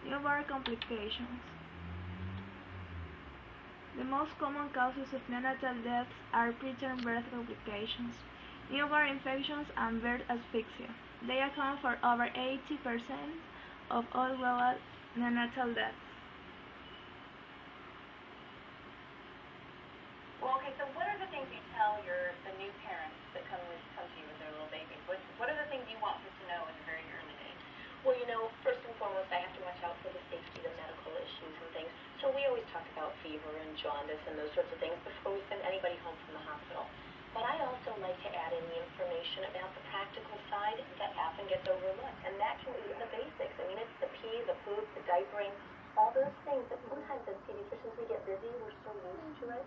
Newborn complications. The most common causes of neonatal deaths are preterm birth complications, newborn infections, and birth asphyxia. They account for over 80% of all global neonatal deaths. Well, okay, so what are the things you tell the new parents that come to you with their little babies? What are the things you want them to know in the very early days? Well, first and foremost, I have to watch out for the safety, the medical issues and things. So we always talk about fever and jaundice and those sorts of things before we send anybody home from the hospital. But I also like to add in the information about the practical side that often gets overlooked, and that can be the basics. I mean, it's the pee, the poop, the diapering, all those things that sometimes as pediatricians we get busy, we're so used to it,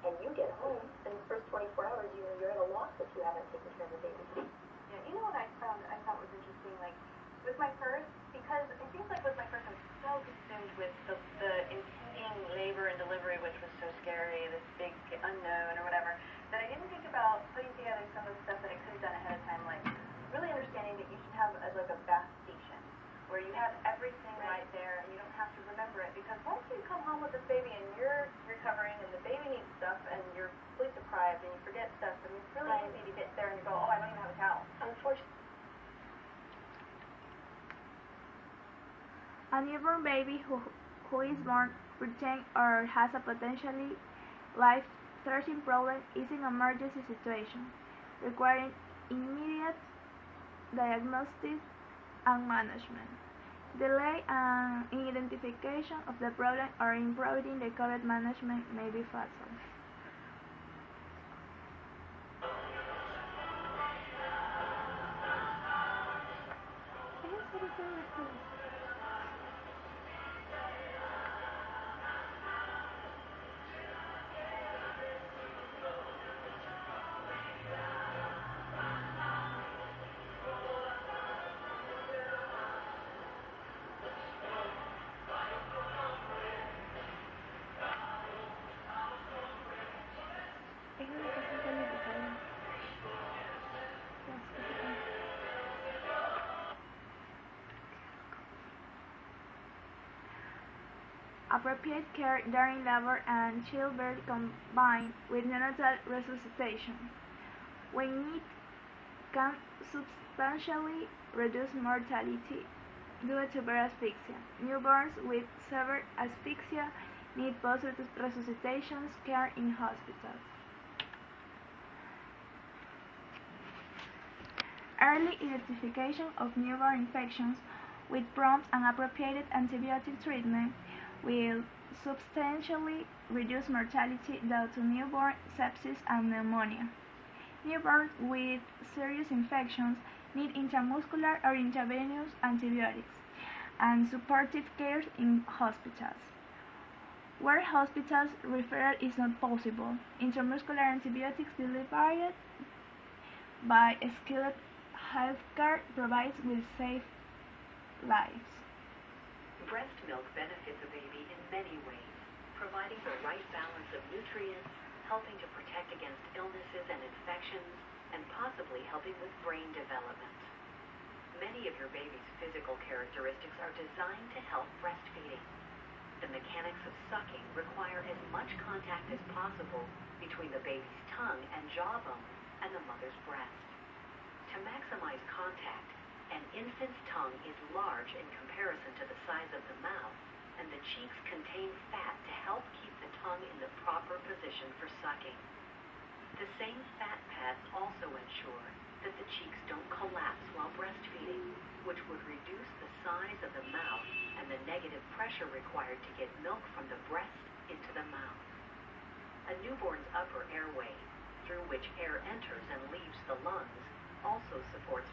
and you get home, and the first 24 hours you're at a loss if you haven't taken care of the baby. Yeah, you know what I thought was interesting, like with my first, because it seems like with my first I was so consumed with the impending labor and delivery, which was so scary, this big unknown or whatever, that I didn't think about putting together some of the stuff that I could have done ahead of time, like really understanding that you should have like a bath station where you have everything right there and you don't have to remember it, because once you come home with this baby and you're recovering and the baby needs stuff and you're sleep deprived and you forget stuff, and it's really easy to get there and you go, oh, I don't even have a towel. Unfortunately. A newborn baby who is born preterm or has a potentially life-threatening problem is an emergency situation, requiring immediate diagnosis and management. Delay in identification of the problem or in providing the correct management may be fatal. Appropriate care during labor and childbirth combined with neonatal resuscitation, when it can substantially reduce mortality due to birth asphyxia. Newborns with severe asphyxia need post-resuscitation care in hospitals. Early identification of newborn infections with prompt and appropriate antibiotic treatment will substantially reduce mortality due to newborn sepsis and pneumonia. Newborns with serious infections need intramuscular or intravenous antibiotics and supportive care in hospitals. Where hospitals referral is not possible, intramuscular antibiotics delivered by skilled healthcare provides will save lives. Breast milk benefits a baby in many ways, providing the right balance of nutrients, helping to protect against illnesses and infections, and possibly helping with brain development. Many of your baby's physical characteristics are designed to help breastfeeding. The mechanics of sucking require as much contact as possible between the baby's tongue and jawbone and the mother's breast. To maximize contact, an infant's tongue is large in comparison to the size of the mouth, and the cheeks contain fat to help keep the tongue in the proper position for sucking. The same fat pads also ensure that the cheeks don't collapse while breastfeeding, which would reduce the size of the mouth and the negative pressure required to get milk from the breast into the mouth. A newborn's upper airway, through which air enters and leaves the lungs, also supports